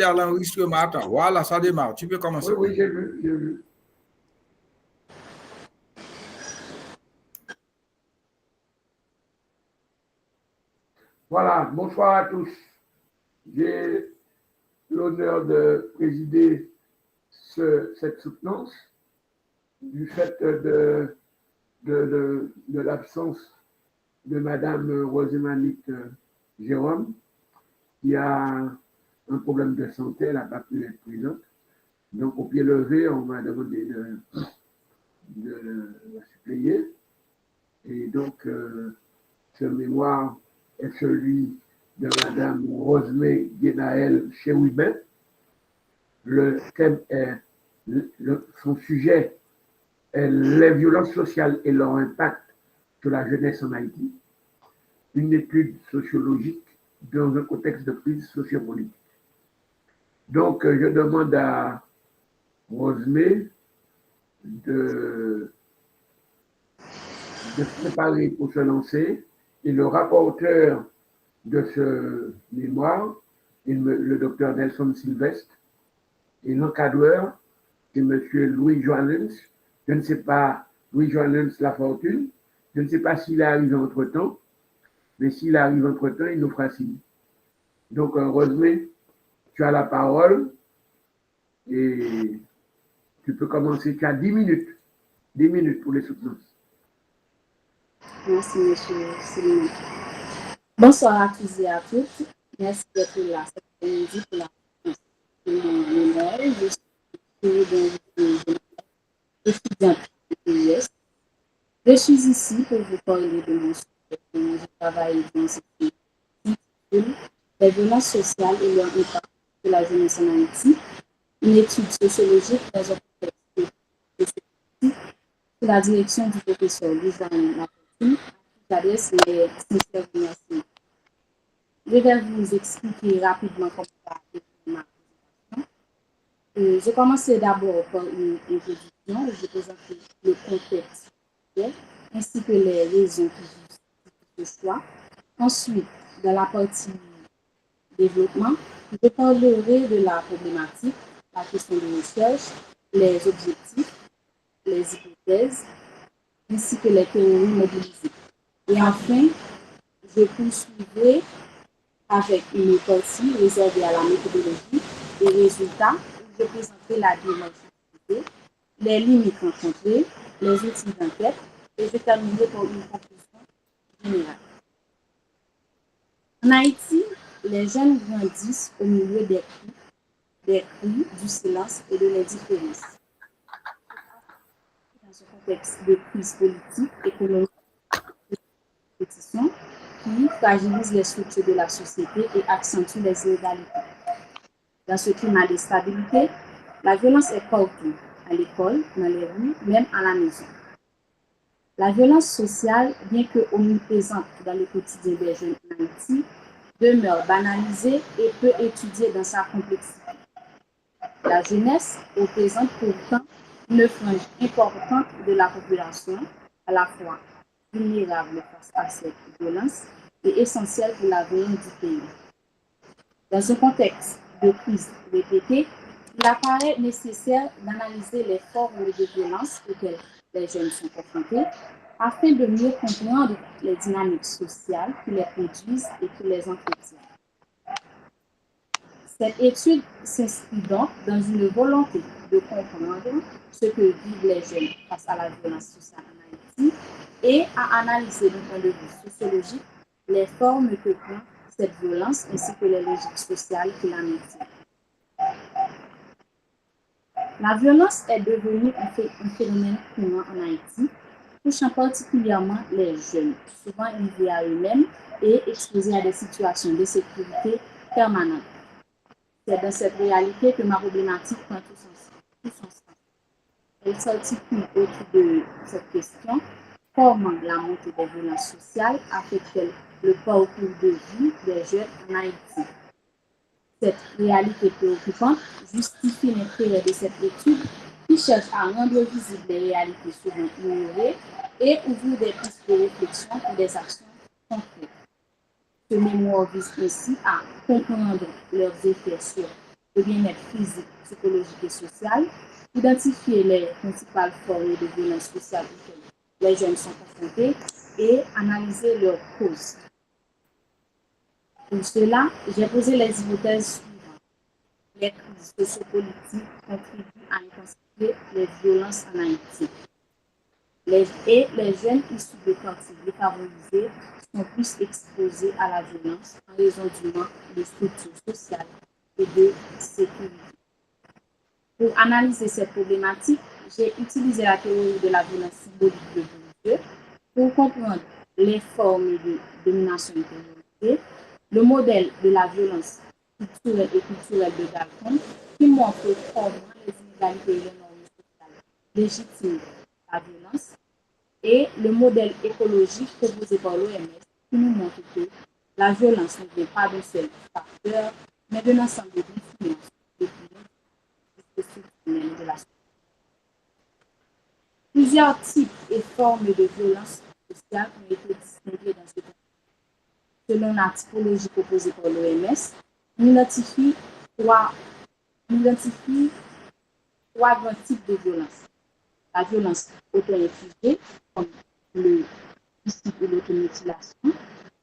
à l'enregistrement. Attends, voilà, ça démarre. Tu peux commencer. Oui, j'ai vu, j'ai vu. Voilà, bonsoir à tous. J'ai l'honneur de présider cette soutenance du fait de l'absence de Madame Rosemanique Jérôme, qui a un problème de santé, elle n'a pas pu être présente. Donc, au pied levé, on m'a demandé de la suppléer. Et donc, ce mémoire est celui de Madame Rosemée Guénaël Cherouibet. Le thème est, son sujet est les violences sociales et leur impact sur la jeunesse en Haïti, une étude sociologique dans un contexte de crise sociopolitique. Donc, je demande à Rosemée de se préparer pour se lancer. Et le rapporteur de ce mémoire est le docteur Nelson Sylvestre. Et l'encadreur, c'est M. Louis Joannens. Je ne sais pas, Louis Joannens La Fortune. Je ne sais pas s'il arrive entre-temps, mais s'il arrive entre-temps, il nous fera signe. Donc, Rosemée, tu as la parole et tu peux commencer. Tu as 10 minutes. 10 minutes pour les soutenances. Merci, monsieur Céline. Bonsoir à tous et à toutes. Merci d'être là cet après-midi pour la mémoire. Je suis étudiante de l'US. Je suis ici pour vous parler de mon sujet. Je travaille dans cette étude les violences sociales et leur impact sur la jeunesse en Haïti, une étude sociologique dans un contexte de sous la direction du professeur Lisanne Lafortune, qui adresse les sincères remerciements. Je vais vous expliquer rapidement comment ça a été ma présentation. Je commencerai d'abord par une introduction. Je vais présenter le contexte ainsi que les raisons qui justifient ce choix. Ensuite, dans la partie développement, je parlerai de la problématique, la question de recherche, les objectifs, les hypothèses, ainsi que les théories mobilisées. Et enfin, je poursuivrai avec une partie réservée à la méthodologie et résultats où je présenterai la démarche utilisée, les limites rencontrées, les outils d'enquête et je terminerai par une conclusion générale. En Haïti, les jeunes grandissent au milieu des cris, du silence et de l'indifférence. Dans un contexte de crise politique, économique et de compétition qui fragilise les structures de la société et accentue les inégalités. Dans ce climat de stabilité, la violence est partout, à l'école, dans les rues, même à la maison. La violence sociale, bien que omniprésente dans le quotidien des jeunes en Haïti, demeure banalisée et peu étudiée dans sa complexité. La jeunesse représente pourtant une frange importante de la population, à la fois vulnérable face à cette violence et essentielle pour l'avenir du pays. Dans un contexte de crise répétée, il apparaît nécessaire d'analyser les formes de violence auxquelles les jeunes sont confrontés afin de mieux comprendre les dynamiques sociales qui les produisent et qui les entretiennent. Cette étude s'inscrit donc dans une volonté de comprendre ce que vivent les jeunes face à la violence sociale en Haïti et à analyser d'un point de vue sociologique les formes que prend cette violence ainsi que les logiques sociales qui la maintiennent. La violence est devenue un phénomène courant en Haïti, touchant particulièrement les jeunes, souvent livrés à eux-mêmes et exposés à des situations de sécurité permanentes. C'est dans cette réalité que ma problématique prend tout son sens. Elle s'articule autour de cette question: comment la montée des violences sociales affecte-t-elle le parcours de vie des jeunes en Haïti? Cette réalité préoccupante justifie l'intérêt de cette étude qui cherche à rendre visibles les réalités souvent ignorées et ouvrir des pistes de réflexion pour des actions concrètes. Ce mémoire vise ainsi à comprendre leurs effets sur le bien-être physique, psychologique et social, identifier les principales formes de violence sociale auxquelles les jeunes sont confrontés et analyser leurs causes. Pour cela, j'ai posé les hypothèses suivantes. Les crises sociopolitiques contribuent à intensifier les violences en Haïti. Les jeunes issus de quartiers défavorisés sont plus exposés à la violence en raison du manque de structures sociales et de sécurité. Pour analyser cette problématique, j'ai utilisé la théorie de la violence symbolique de Bourdieu pour comprendre les formes de domination intériorisée, le modèle de la violence culturelle et culturelle de Galton, qui montre comment les inégalités et les normes sociales légitiment la violence, et le modèle écologique proposé par l'OMS, qui nous montre que la violence ne vient pas d'un seul facteur, mais d'un ensemble d'influences de la société. Plusieurs types et formes de violence sociale ont été distingués dans ce contexte. Selon la typologie proposée par l'OMS, on identifie trois grands types de violence. La violence auto-infligée, comme le suicide ou l'automutilation,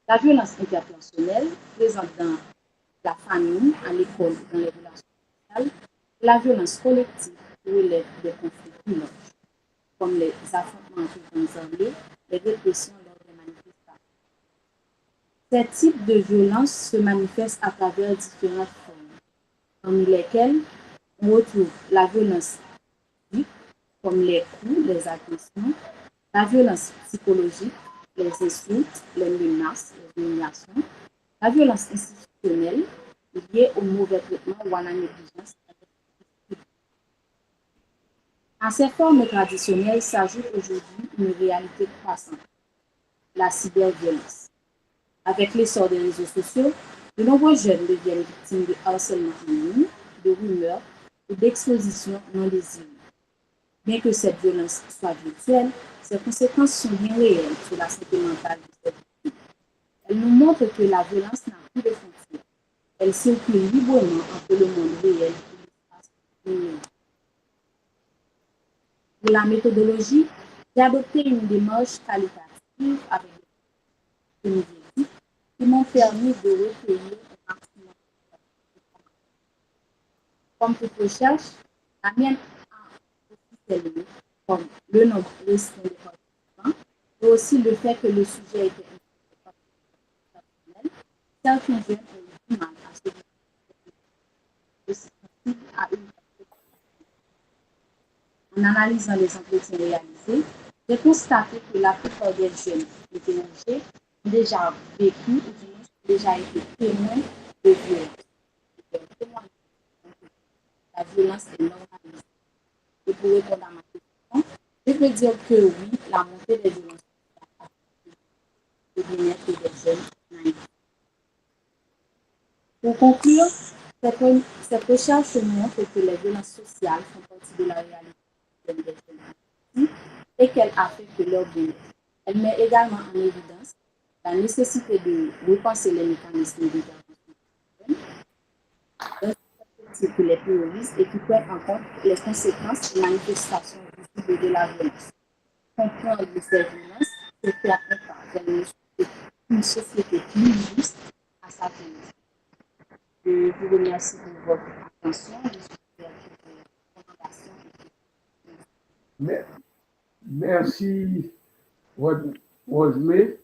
la violence interpersonnelle, présente dans la famille, à l'école, dans les relations sociales, la violence collective, qui relève des conflits plus larges, comme les affrontements entre gangs armés, les répressions lors des manifestations. Ces types de violences se manifestent à travers différentes formes, parmi lesquelles on retrouve la violence physique, comme les coups, les agressions, la violence psychologique, les insultes, les menaces, les humiliations, la violence institutionnelle liée au mauvais traitement ou à la négligence. À ces formes traditionnelles s'ajoute aujourd'hui une réalité croissante, la cyberviolence. Avec l'essor des réseaux sociaux, de nombreux jeunes deviennent victimes de harcèlement en ligne, de rumeurs ou d'expositions non désirées. Bien que cette violence soit virtuelle, ses conséquences sont bien réelles sur la santé mentale de ces victimes. Elle nous montre que la violence n'a plus de frontières. Elle circule librement entre le monde réel et l'espace numérique. Pour la méthodologie, j'ai adopté une démarche qualitative avec des médiatiques qui m'ont permis de recueillir un maximum d'informations. Comme toute recherche, la mienne a aussi ses limites, comme le nombre restreint de participants, et aussi le fait que le sujet était personnel. Certains jeunes ont eu du mal à se sensibles à une. En analysant les entretiens réalisés, j'ai constaté que la plupart des jeunes interrogés ont déjà vécu ou du moins ont déjà été témoins de violence. La violence est normalisée. Et pour répondre à ma question, je peux dire que oui, la montée des violences a affecté le bien-être des jeunes. Pour conclure, cette recherche montre que les violences sociales font partie de la réalité des jeunes et qu'elles affectent leur bien-être. Elle met également en évidence la nécessité de repenser les mécanismes d'intervention que les terroristes et qui prennent en compte les conséquences et manifestations visibles de la violence. Comprendre ces violences, c'est faire un pas vers une société plus juste à sa jeunesse. Je vous remercie pour votre attention. Merci, Rosemée.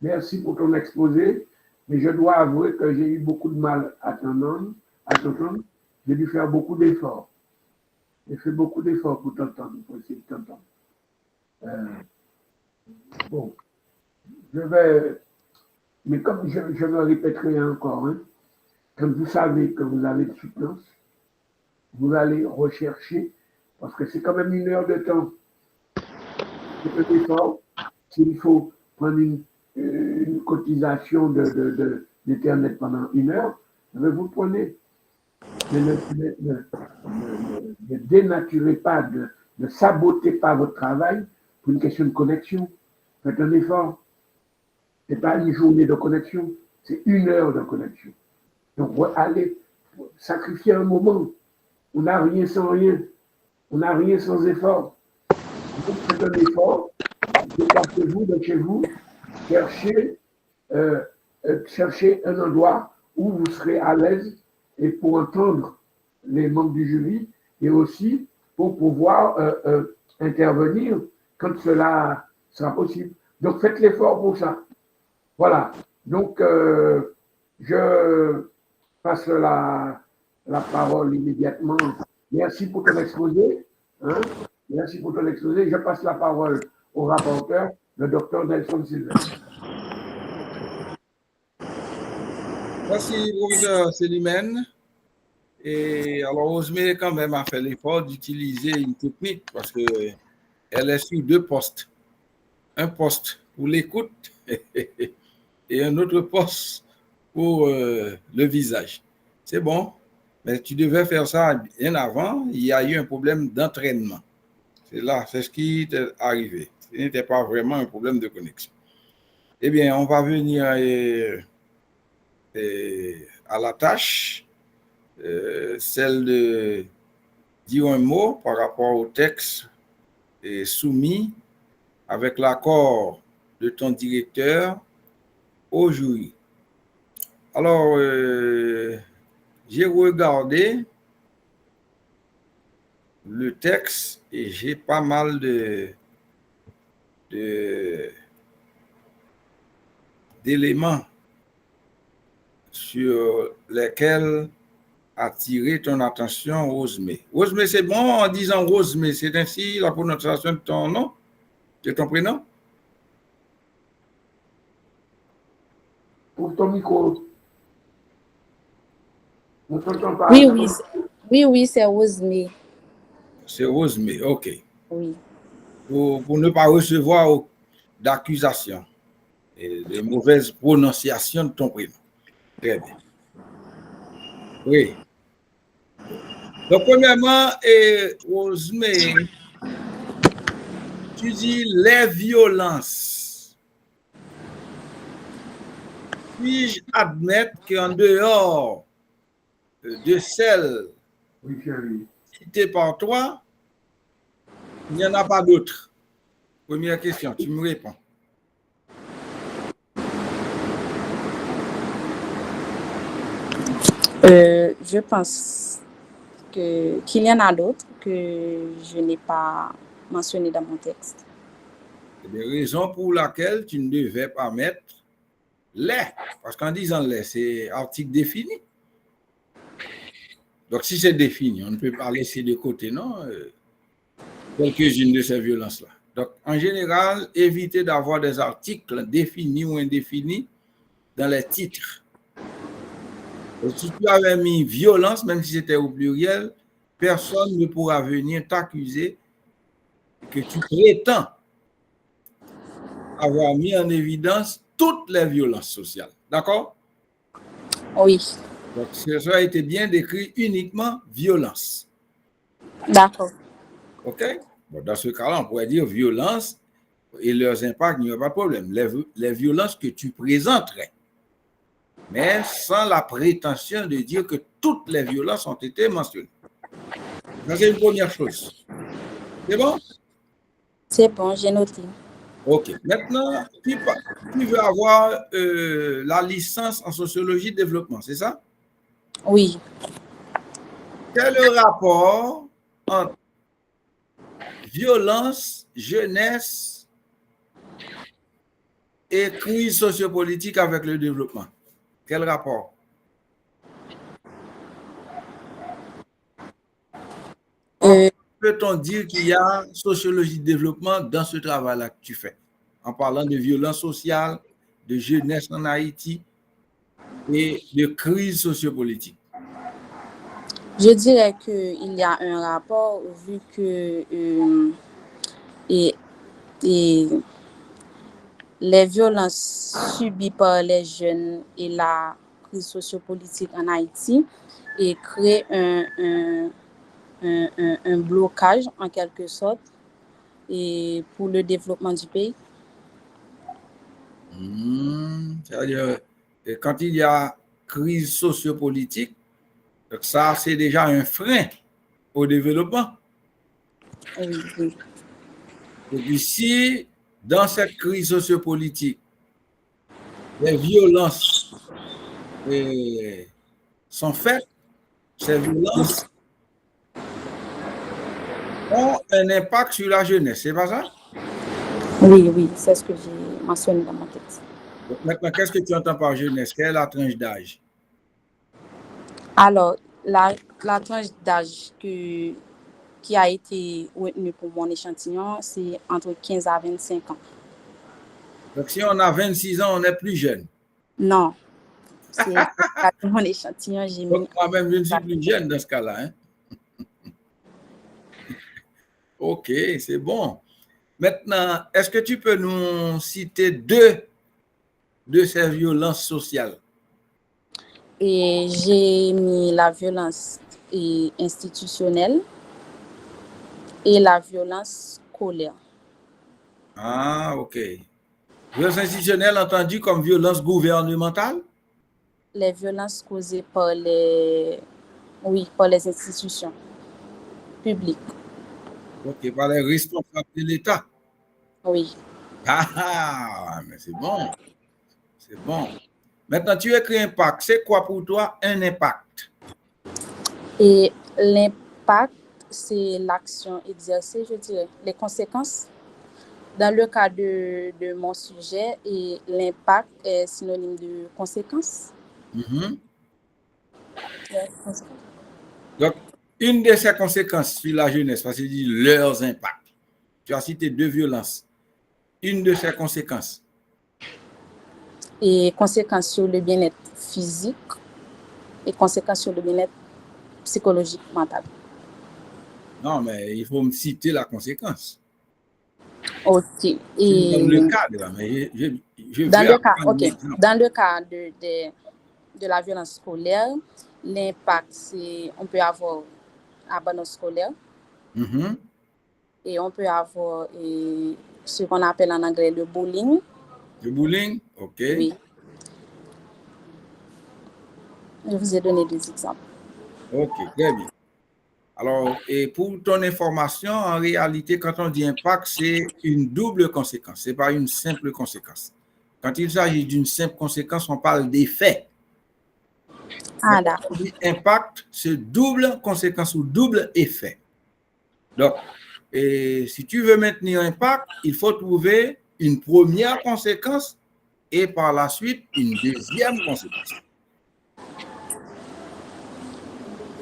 Merci pour ton exposé. Mais je dois avouer que j'ai eu beaucoup de mal à t'entendre. J'ai dû faire beaucoup d'efforts. J'ai fait beaucoup d'efforts pour t'entendre, pour essayer de t'entendre. Bon, je vais. Mais comme je me répéterai encore, hein, quand vous savez que vous avez de soutenance, vous allez rechercher, parce que c'est quand même 1 heure de temps. C'est un effort. S'il faut prendre une cotisation d'Internet pendant 1 heure, vous le prenez. Mais ne dénaturez pas, ne sabotez pas votre travail pour une question de connexion. Faites un effort. Ce n'est pas une journée de connexion, c'est 1 heure de connexion. Donc, allez sacrifier un moment. On n'a rien sans rien. On n'a rien sans effort. Donc, c'est un effort. Déplacez-vous de chez vous, cherchez un endroit où vous serez à l'aise et pour entendre les membres du jury et aussi pour pouvoir intervenir quand cela sera possible. Donc, faites l'effort pour ça. Voilà. Donc, je passe la parole immédiatement. Merci pour ton exposé. Hein? Merci pour ton exposé. Je passe la parole au rapporteur, le docteur Nelson Sylvestre. Merci, professeur Célimène. Et alors, Osmé, quand même, a fait l'effort d'utiliser une technique parce qu'elle est sur deux postes. Un poste pour l'écoute et un autre poste pour le visage. C'est bon, mais tu devais faire ça bien avant. Il y a eu un problème d'entraînement. C'est ce qui t'est arrivé. Ce n'était pas vraiment un problème de connexion. Eh bien, on va venir à la tâche, celle de dire un mot par rapport au texte soumis avec l'accord de ton directeur au jury. Alors, j'ai regardé le texte et j'ai pas mal d'éléments sur lesquels attirer ton attention, Rosemée. Rosemée, c'est bon en disant Rosemée, c'est ainsi la prononciation de ton nom, de ton prénom? Pour ton micro. On t'entend pas. Oui, c'est Rosemée. C'est Rosemée, ok. Oui. Pour ne pas recevoir d'accusations et de mauvaises prononciations de ton prénom. Très bien. Oui. Donc, premièrement, Rosemée, tu dis les violences. Puis-je admettre qu'en dehors de celles citées par toi, il n'y en a pas d'autres? Première question, tu me réponds. Je pense qu'il y en a d'autres que je n'ai pas mentionnées dans mon texte. Des raisons pour lesquelles tu ne devais pas mettre les, parce qu'en disant les, c'est article défini. Donc, si c'est défini, on ne peut pas laisser de côté, non, quelques-unes de ces violences-là. Donc, en général, évitez d'avoir des articles définis ou indéfinis dans les titres. Donc, si tu avais mis violence, même si c'était au pluriel, personne ne pourra venir t'accuser que tu prétends avoir mis en évidence toutes les violences sociales. D'accord? Oui. Donc, ça a été bien décrit uniquement violence. D'accord. OK? Bon, dans ce cas-là, on pourrait dire violence et leurs impacts, il n'y a pas de problème. Les violences que tu présenterais, mais sans la prétention de dire que toutes les violences ont été mentionnées. Ça, c'est une première chose. C'est bon? C'est bon, j'ai noté. OK. Maintenant, tu veux avoir la licence en sociologie de développement, c'est ça? Oui. Quel est le rapport entre violence, jeunesse et crise sociopolitique avec le développement? Quel rapport? Peut-on dire qu'il y a sociologie de développement dans ce travail-là que tu fais, en parlant de violence sociale, de jeunesse en Haïti et de crise sociopolitique? Je dirais qu'il y a un rapport vu que les violences subies par les jeunes et la crise sociopolitique en Haïti et créent un blocage en quelque sorte et pour le développement du pays. C'est-à-dire, quand il y a crise sociopolitique, Donc ça, c'est déjà un frein au développement. Oui, oui. Donc ici, dans cette crise sociopolitique, les violences sont faites, ces violences ont un impact sur la jeunesse, c'est pas ça? Oui, oui, c'est ce que j'ai mentionné dans mon texte. Donc maintenant, qu'est-ce que tu entends par jeunesse? Quelle est la tranche d'âge? Alors, la tranche d'âge qui a été retenue pour mon échantillon, c'est entre 15 à 25 ans. Donc si on a 26 ans, on est plus jeune. Non, c'est mon échantillon, j'ai mis. Donc moi-même, je ne suis plus jeune dans ce cas-là. Hein? Ok, c'est bon. Maintenant, est-ce que tu peux nous citer deux de ces violences sociales? Et j'ai mis la violence institutionnelle et la violence scolaire. Ah, ok. Violence institutionnelle entendue comme violence gouvernementale? Les violences causées par par les institutions publiques. Ok, par les responsables de l'État. Oui. Ah, mais c'est bon. C'est bon. Maintenant, tu écris impact. C'est quoi pour toi un impact? Et l'impact, c'est l'action exercée, je dirais. Les conséquences. Dans le cas de mon sujet, et l'impact est synonyme de conséquence. Mm-hmm. Ouais, conséquence. Donc, une de ces conséquences sur la jeunesse, parce que tu dis leurs impacts. Tu as cité deux violences. Une de ces conséquences. Et conséquences sur le bien-être physique et conséquences sur le bien-être psychologique, mental. Non, mais il faut me citer la conséquence. Ok. Et je donne le cadre, mais je dans veux le cas, apprendre ok. Dans le cas de la violence scolaire, l'impact, c'est on peut avoir abandon scolaire. Mm-hmm. Et on peut avoir ce qu'on appelle en anglais le bullying. Le bullying, ok. Oui. Je vous ai donné des exemples. Ok, très bien. Alors, et pour ton information, en réalité, quand on dit impact, c'est une double conséquence. Ce n'est pas une simple conséquence. Quand il s'agit d'une simple conséquence, on parle d'effet. Ah, d'accord. Quand on dit impact, c'est double conséquence ou double effet. Donc, et si tu veux maintenir impact, il faut trouver une première conséquence et par la suite une deuxième conséquence.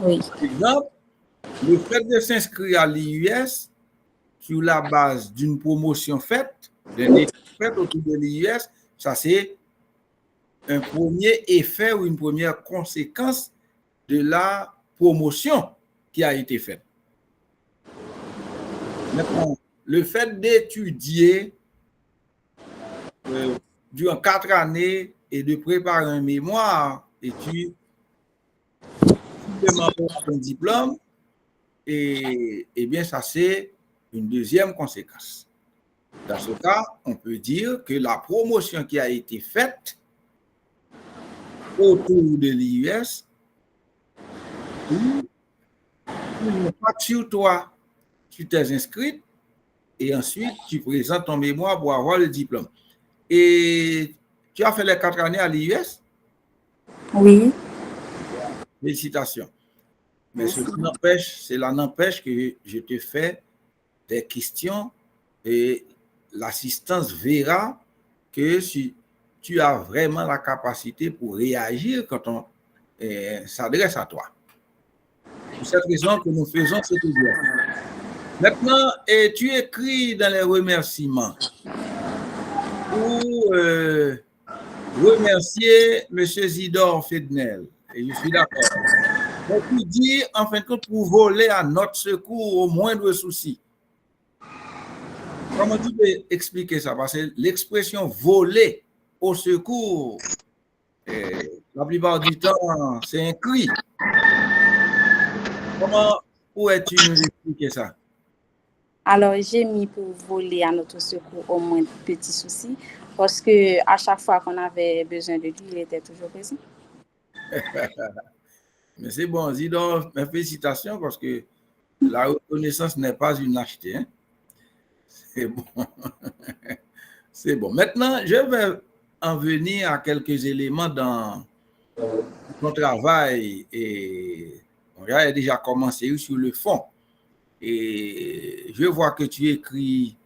Oui. Par exemple, le fait de s'inscrire à l'IUS sur la base d'une promotion faite, d'un étude faite autour de l'IUS, ça c'est un premier effet ou une première conséquence de la promotion qui a été faite. Maintenant, le fait d'étudier durant 4 années et de préparer un mémoire, études, supplément pour un diplôme, et bien ça c'est une deuxième conséquence. Dans ce cas, on peut dire que la promotion qui a été faite autour de l'IUS impact sur toi. Tu t'es inscrit et ensuite tu présentes ton mémoire pour avoir le diplôme. Et tu as fait les 4 années à l'IUS? Oui. Félicitations. Mais cela n'empêche que je te fais des questions et l'assistance verra que si tu as vraiment la capacité pour réagir quand on s'adresse à toi. C'est pour cette raison que nous faisons cet exercice. Maintenant, tu écris dans les remerciements pour remercier M. Zidore Fednel. Et je suis d'accord. Mais tu dis, en fin de compte, pour voler à notre secours au moindre souci. Comment tu peux expliquer ça? Parce que l'expression voler au secours, la plupart du temps, c'est un cri. Comment pourrais-tu nous expliquer ça? Alors, j'ai mis pour voler à notre secours au moins de petits soucis, parce que à chaque fois qu'on avait besoin de lui, il était toujours présent. Mais c'est bon, Zidore, mes félicitations parce que la reconnaissance n'est pas une lâcheté. Hein? C'est bon. C'est bon. Maintenant, je vais en venir à quelques éléments dans ton travail et on a déjà commencé sur le fond. Et je vois que tu écris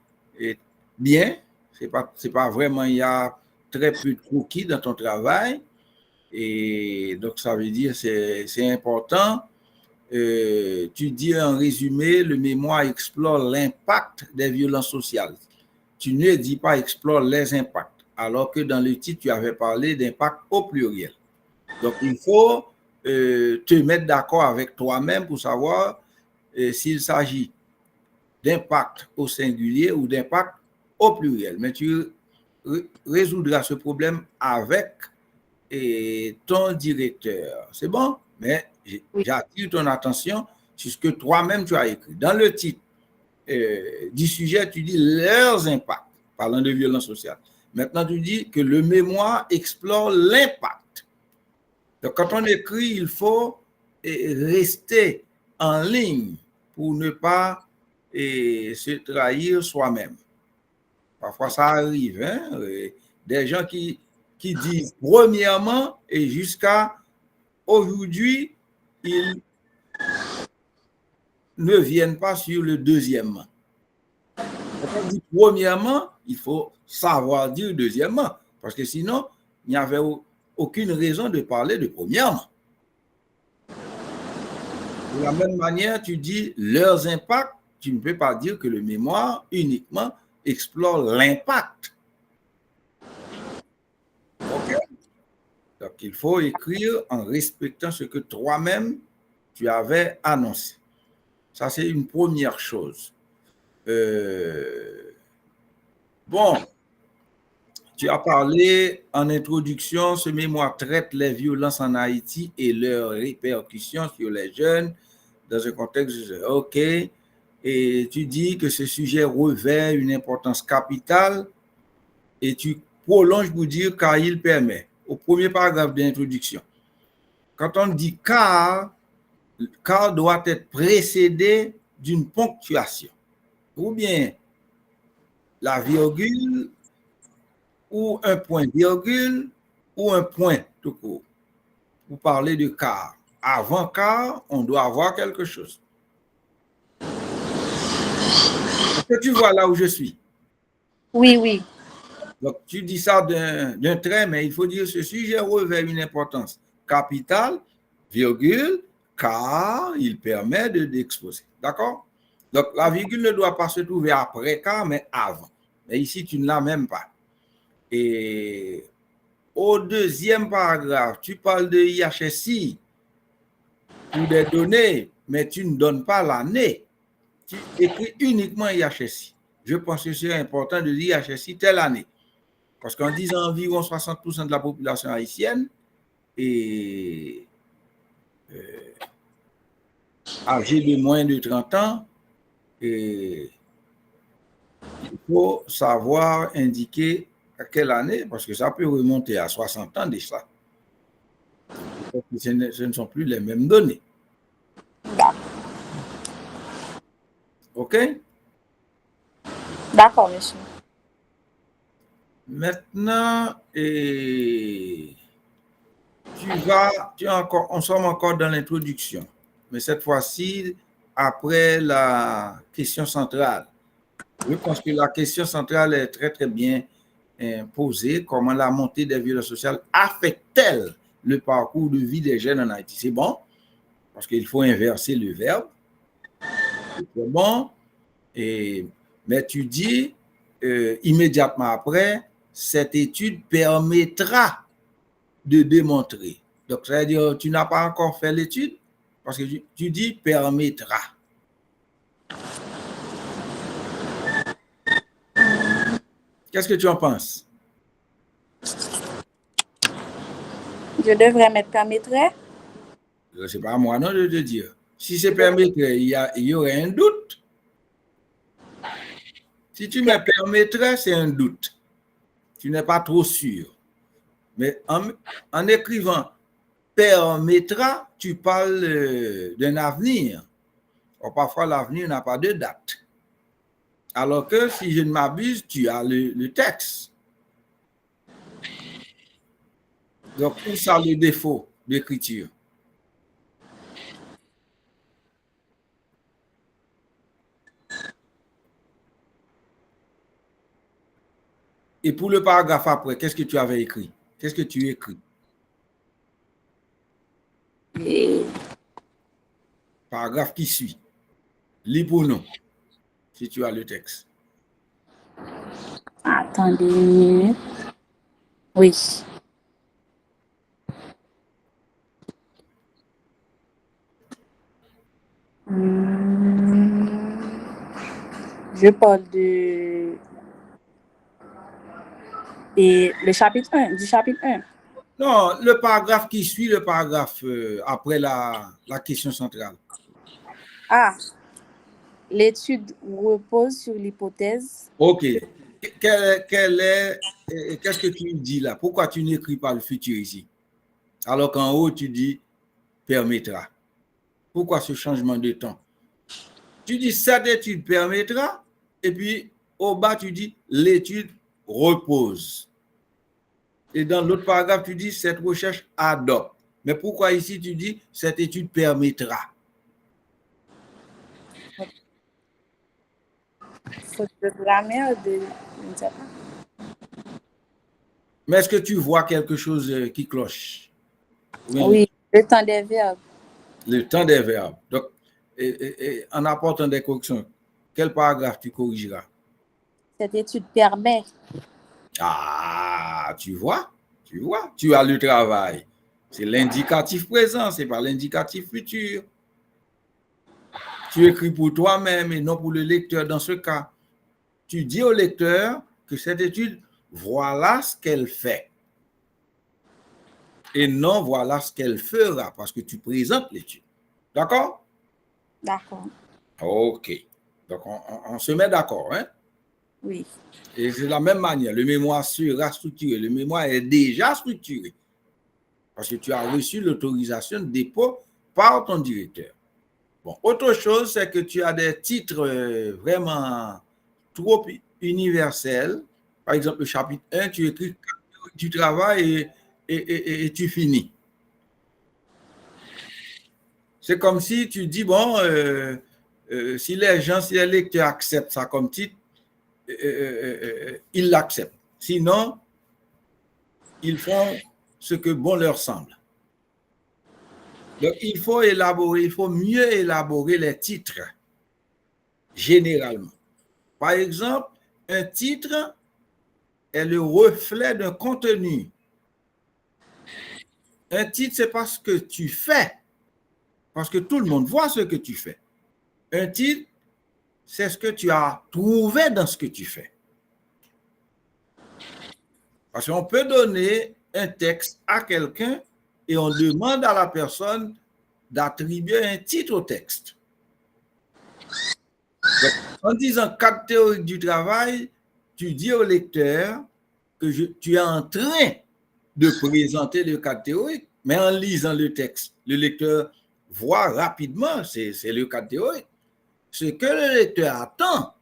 bien. C'est pas vraiment, il y a très peu de croquis dans ton travail. Et donc, ça veut dire que c'est important. Tu dis en résumé, le mémoire explore l'impact des violences sociales. Tu ne dis pas explore les impacts, alors que dans le titre, tu avais parlé d'impact au pluriel. Donc, il faut te mettre d'accord avec toi-même pour savoir s'il s'agit d'impact au singulier ou d'impact au pluriel. Mais tu résoudras ce problème avec ton directeur. C'est bon? Mais j'attire ton attention sur ce que toi-même tu as écrit. Dans le titre du sujet, tu dis leurs impacts, parlant de violence sociale. Maintenant, tu dis que le mémoire explore l'impact. Donc, quand on écrit, il faut rester en ligne pour ne pas se trahir soi-même. Parfois, ça arrive. Hein? Des gens qui disent premièrement et jusqu'à aujourd'hui, ils ne viennent pas sur le deuxièmement. Quand on dit premièrement, il faut savoir dire deuxièmement, parce que sinon, il n'y avait aucune raison de parler de premièrement. De la même manière, tu dis leurs impacts, tu ne peux pas dire que le mémoire uniquement explore l'impact. OK? Donc, il faut écrire en respectant ce que toi-même, tu avais annoncé. Ça, c'est une première chose. Bon, tu as parlé en introduction, ce mémoire traite les violences en Haïti et leurs répercussions sur les jeunes dans un contexte, OK, et tu dis que ce sujet revêt une importance capitale et tu prolonges pour dire car il permet. Au premier paragraphe d'introduction, quand on dit car doit être précédé d'une ponctuation, ou bien la virgule, ou un point virgule, ou un point tout court. Pour parler de car. Avant car, on doit avoir quelque chose. Est-ce que tu vois là où je suis? Oui, oui. Donc, tu dis ça d'un trait, mais il faut dire ce sujet revêt une importance capitale, virgule, car il permet d'exposer. D'accord? Donc, la virgule ne doit pas se trouver après car, mais avant. Mais ici, tu ne l'as même pas. Et au deuxième paragraphe, tu parles de IHSI ou des données, mais tu ne donnes pas l'année. Tu écris uniquement IHSI. Je pense que c'est important de dire IHSI telle année. Parce qu'en disant environ 60% de la population haïtienne est âgée de moins de 30 ans, et il faut savoir indiquer à quelle année, parce que ça peut remonter à 60 ans déjà. Ce ne sont plus les mêmes données. OK? D'accord, monsieur. Maintenant, on sommes encore dans l'introduction, mais cette fois-ci, après la question centrale. Je pense que la question centrale est très, très bien posée. Comment la montée des violences sociales affecte-t-elle le parcours de vie des jeunes en Haïti? C'est bon, parce qu'il faut inverser le verbe. C'est bon. Mais tu dis immédiatement après, cette étude permettra de démontrer. Donc, ça veut dire tu n'as pas encore fait l'étude parce que tu dis permettra. Qu'est-ce que tu en penses? Je devrais mettre permettrait? Ce n'est pas à moi non de te dire. Si c'est permettrait, il y aurait un doute. Si tu me permettrais, c'est un doute. Tu n'es pas trop sûr. Mais en écrivant permettra, tu parles d'un avenir. Or, parfois, l'avenir n'a pas de date. Alors que, si je ne m'abuse, tu as le texte. Donc, où ça le défaut d'écriture? Et pour le paragraphe après, qu'est-ce que tu avais écrit? Qu'est-ce que tu écris? Et Paragraphe qui suit. Lis pour nous, si tu as le texte. attendez une minute. Oui. Je parle et le chapitre 1, du chapitre 1. Non, le paragraphe qui suit le paragraphe après la question centrale. Ah, l'étude repose sur l'hypothèse. OK. Qu'est-ce que tu dis là? Pourquoi tu n'écris pas le futur ici? Alors qu'en haut, tu dis permettra. Pourquoi ce changement de temps? Tu dis cette étude permettra, et puis au bas, tu dis l'étude repose. Et dans l'autre paragraphe, tu dis cette recherche adopte. Mais pourquoi ici, tu dis cette étude permettra? Faute de grammaire, je ne sais pas. Mais est-ce que tu vois quelque chose qui cloche? Oui, le temps des verbes. Le temps des verbes. Donc, en apportant des corrections, quel paragraphe tu corrigeras? Cette étude permet. Ah, tu vois, tu as le travail. C'est l'indicatif présent, ce n'est pas l'indicatif futur. Tu écris pour toi-même et non pour le lecteur dans ce cas. Tu dis au lecteur que cette étude, voilà ce qu'elle fait. Et non, voilà ce qu'elle fera, parce que tu présentes l'étude. D'accord? D'accord. OK. Donc, on se met d'accord, hein? Oui. Et c'est de la même manière, le mémoire sera structuré. Le mémoire est déjà structuré. Parce que tu as reçu l'autorisation de dépôt par ton directeur. Bon, autre chose, c'est que tu as des titres vraiment trop universels. Par exemple, le chapitre 1, tu écris, tu travailles et tu finis. C'est comme si tu dis, bon, si les lecteurs acceptent ça comme titre, ils l'acceptent. Sinon, ils font ce que bon leur semble. Donc, il faut mieux élaborer les titres, généralement. Par exemple, un titre est le reflet d'un contenu. Un titre, c'est parce que tu fais, parce que tout le monde voit ce que tu fais. Un titre, c'est ce que tu as trouvé dans ce que tu fais. Parce qu'on peut donner un texte à quelqu'un et on demande à la personne d'attribuer un titre au texte. Donc, en disant cadre théorique du travail, tu dis au lecteur que tu es en train de présenter le cadre théorique, mais en lisant le texte, le lecteur voit rapidement, c'est le cadre théorique. Ce que le lecteur attend,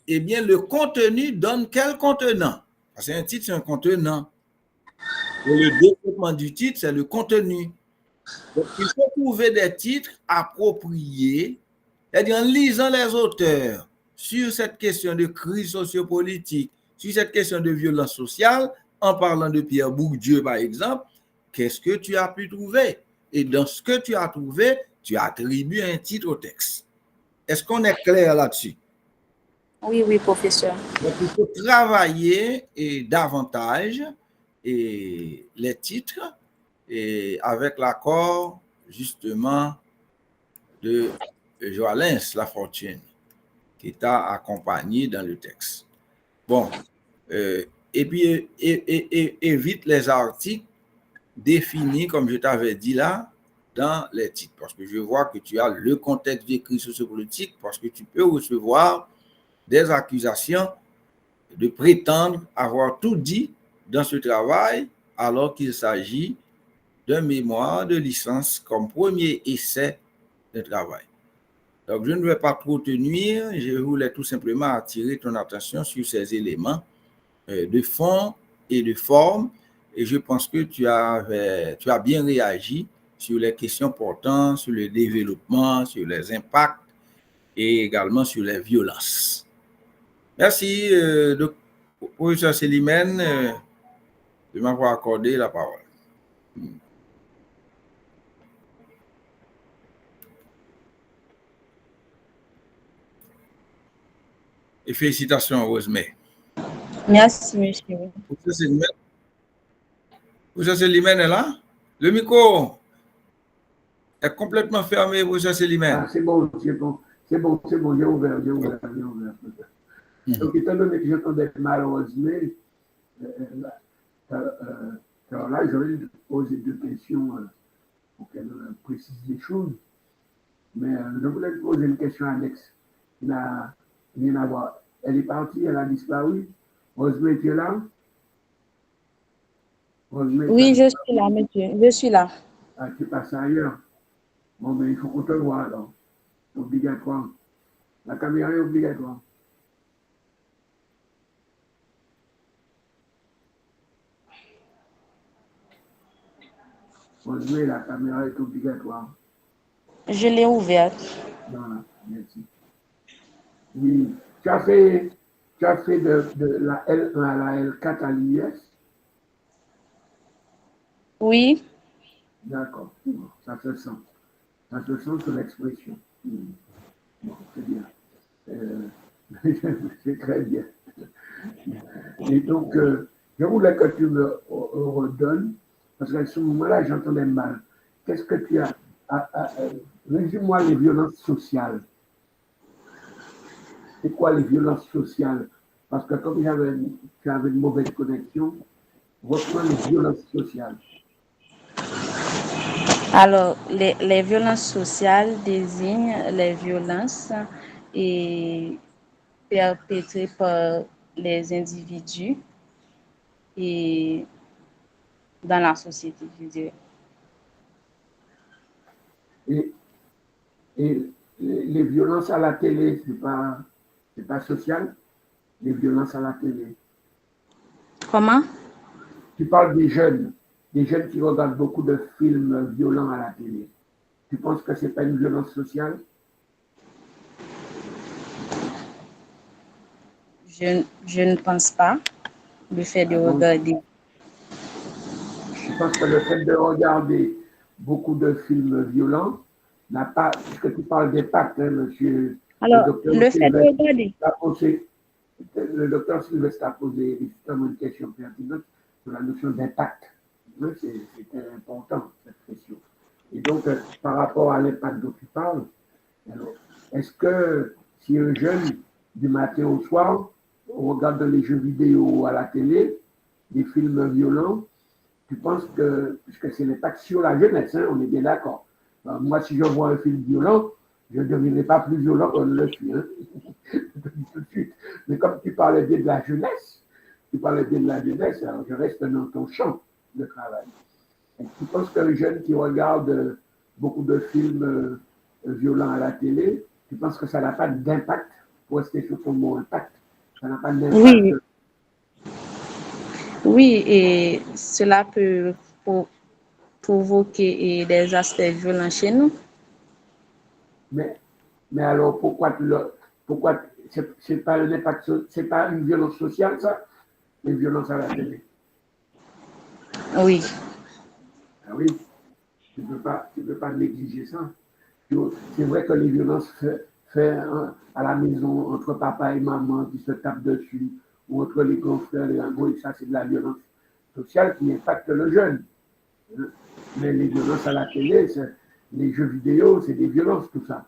eh bien, le contenu donne quel contenant? Parce qu'un titre, c'est un contenant. Et le développement du titre, c'est le contenu. Donc, il faut trouver des titres appropriés, c'est-à-dire en lisant les auteurs sur cette question de crise sociopolitique, sur cette question de violence sociale, en parlant de Pierre Bourdieu, par exemple, qu'est-ce que tu as pu trouver? Et dans ce que tu as trouvé, tu attribues un titre au texte. Est-ce qu'on est clair là-dessus? Oui, oui, professeur. Donc, il faut travailler davantage les titres et avec l'accord, justement, de Joalens Lafortune, qui t'a accompagné dans le texte. Bon, et puis évite les articles définis, comme je t'avais dit là, dans les titres, parce que je vois que tu as le contexte vécu sociopolitique, parce que tu peux recevoir des accusations de prétendre avoir tout dit dans ce travail, alors qu'il s'agit d'un mémoire de licence comme premier essai de travail. Donc, je ne vais pas trop te nuire, je voulais tout simplement attirer ton attention sur ces éléments de fond et de forme, et je pense que tu as bien réagi sur les questions portant sur le développement, sur les impacts et également sur les violences. Merci, professeur Célimène, de m'avoir accordé la parole. Et félicitations, Rosemary. Merci, monsieur. Professeur Célimène est là? Le micro est complètement fermé, professeur Célimène. Ah, c'est bon, j'ai ouvert. Donc, étant donné que j'entendais malheureusement, alors là, j'aurais dû poser deux questions pour qu'elle précise les choses. Mais je voulais lui poser une question annexe qui n'a rien à voir. Elle est partie, elle a disparu. Rosemary, tu es là? Rosemary, Oui, je suis là, monsieur. Je suis là. Ah, tu passes ailleurs. Bon, mais il faut qu'on te voit alors. Obligatoire. La caméra est obligatoire. Rosemary, la caméra est obligatoire. Je l'ai ouverte. Voilà, merci. Oui, tu as fait de la L1 à la L4 à l'IS? Oui. D'accord, ça se sent. Ça se sent sur l'expression. Bon, c'est bien. C'est très bien. Et donc, je voulais que tu me redonnes, parce qu'à ce moment-là, j'entendais mal. Qu'est-ce que tu as résume-moi les violences sociales. C'est quoi les violences sociales? Parce que comme tu avais une mauvaise connexion, reprends les violences sociales. Alors, les violences sociales désignent les violences perpétrées par les individus et dans la société, je dirais. Et les violences à la télé, c'est pas social, les violences à la télé. Comment? Tu parles des jeunes qui regardent beaucoup de films violents à la télé. Tu penses que c'est pas une violence sociale? Je ne pense pas. Le fait de regarder. Je pense que le fait de regarder beaucoup de films violents n'a pas, puisque tu parles d'impact, hein, monsieur. Alors, le fait de regarder. Le docteur Sylvestre a posé justement une question pertinente sur la notion d'impact. C'était important, cette question. Et donc, par rapport à l'impact dont tu parles, est-ce que si un jeune, du matin au soir, regarde les jeux vidéo à la télé, des films violents, tu penses que, puisque c'est l'impact sur la jeunesse, hein, on est bien d'accord. Moi, si je vois un film violent, je ne deviendrai pas plus violent que je le suis. Hein. Tout de suite. Mais comme tu parlais bien de la jeunesse, alors je reste dans ton champ de travail. Et tu penses qu'un jeune qui regarde beaucoup de films violents à la télé, tu penses que ça n'a pas d'impact, pour rester sur ton mot impact, ça n'a pas d'impact? Oui. Oui, et cela peut provoquer des aspects violents chez nous. Mais alors, pourquoi c'est pas un impact, c'est pas une violence sociale, ça, les violences à la télé? Oui. Ah oui, tu peux pas négliger ça. C'est vrai que les violences faites à la maison entre papa et maman qui se tapent dessus, ou entre les grands frères et les grands, ça c'est de la violence sociale qui impacte le jeune. Mais les violences à la télé, les jeux vidéo, c'est des violences, tout ça.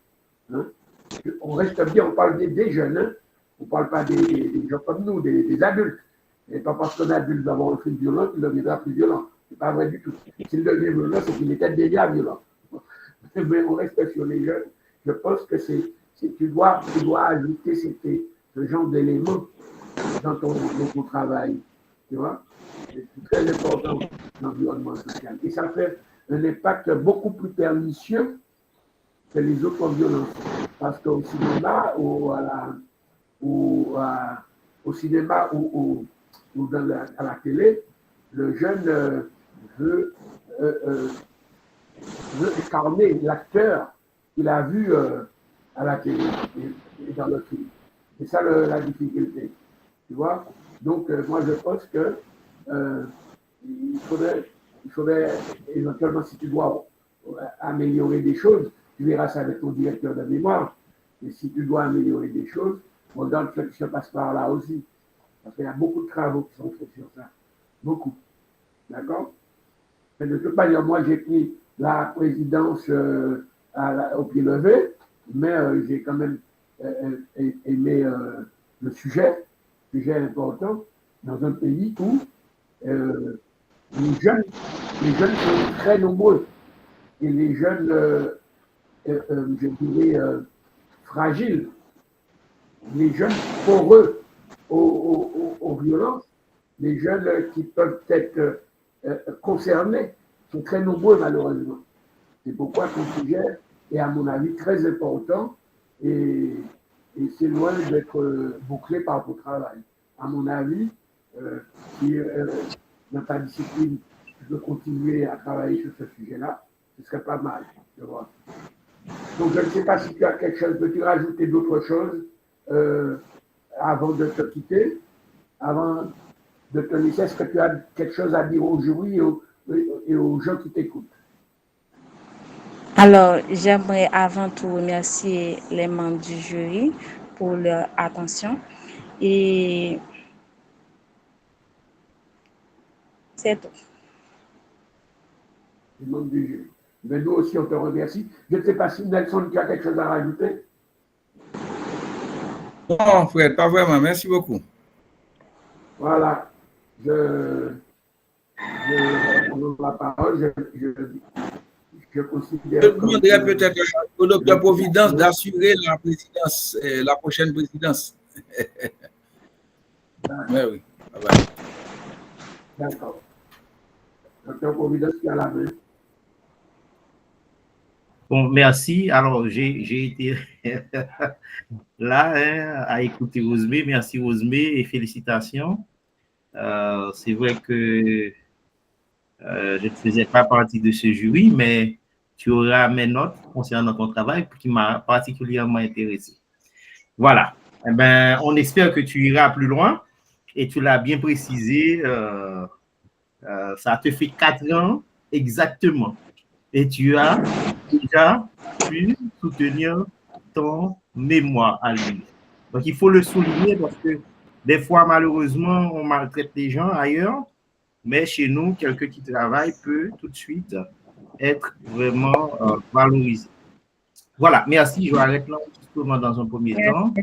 Hein? On reste bien, on parle des jeunes, hein? On ne parle pas des gens comme nous, des adultes. Et pas parce qu'un adulte va avoir un film violent qu'il deviendra plus violent. Ce n'est pas vrai du tout. S'il devient violent, c'est qu'il était déjà violent. Mais on reste sur les jeunes. Je pense que tu dois ajouter ce genre d'éléments dans ton travail. Tu vois? C'est très important, l'environnement social. Et ça fait un impact beaucoup plus pernicieux que les autres violences. Parce qu'au cinéma, au cinéma ou à la télé, le jeune veut incarner l'acteur qu'il a vu à la télé et dans le film. C'est ça la difficulté. Tu vois? Donc, moi, je pense que il faudrait éventuellement, si tu dois améliorer des choses, tu verras ça avec ton directeur de mémoire. Et si tu dois améliorer des choses, regarde ce qui se passe par là aussi. Parce qu'il y a beaucoup de travaux qui sont faits sur ça. Beaucoup. D'accord? Mais de toute manière, moi, j'ai pris la présidence au pied levé, mais j'ai quand même aimé le sujet important, dans un pays où les jeunes sont très nombreux. Et les jeunes, je dirais, fragiles, les jeunes poreux aux violences, les jeunes qui peuvent être concernés sont très nombreux malheureusement. C'est pourquoi ton sujet est à mon avis très important et c'est loin d'être bouclé par ton travail. À mon avis, si dans ta discipline, tu veux continuer à travailler sur ce sujet-là, ce serait pas mal. Tu vois. Donc je ne sais pas si tu as quelque chose, peux-tu rajouter d'autres choses avant de te quitter, avant de te laisser, est-ce que tu as quelque chose à dire au jury et aux gens qui t'écoutent? Alors, j'aimerais avant tout remercier les membres du jury pour leur attention et c'est tout. Les membres du jury. Mais nous aussi, on te remercie. Je ne sais pas si Nelson, tu as quelque chose à rajouter? Non, Fred, pas vraiment. Merci beaucoup. Voilà. Je la parole. Je considère. Je demanderais peut-être au docteur Providence d'assurer la présidence, la prochaine présidence. Mais oui, ça va. D'accord. Docteur Providence, qui a la main. Bon, merci. Alors, j'ai été là à écouter Rosemée. Merci Rosemée et félicitations. C'est vrai que je ne faisais pas partie de ce jury, mais tu auras mes notes concernant ton travail qui m'a particulièrement intéressé. Voilà. Eh ben, on espère que tu iras plus loin et tu l'as bien précisé. Ça te fait 4 ans exactement. Et tu as déjà pu soutenir ton mémoire à lui. Donc, il faut le souligner parce que des fois, malheureusement, on maltraite les gens ailleurs, mais chez nous, quelqu'un qui travaille peut tout de suite être vraiment valorisé. Voilà, merci. Je vais arrêter là justement dans un premier temps.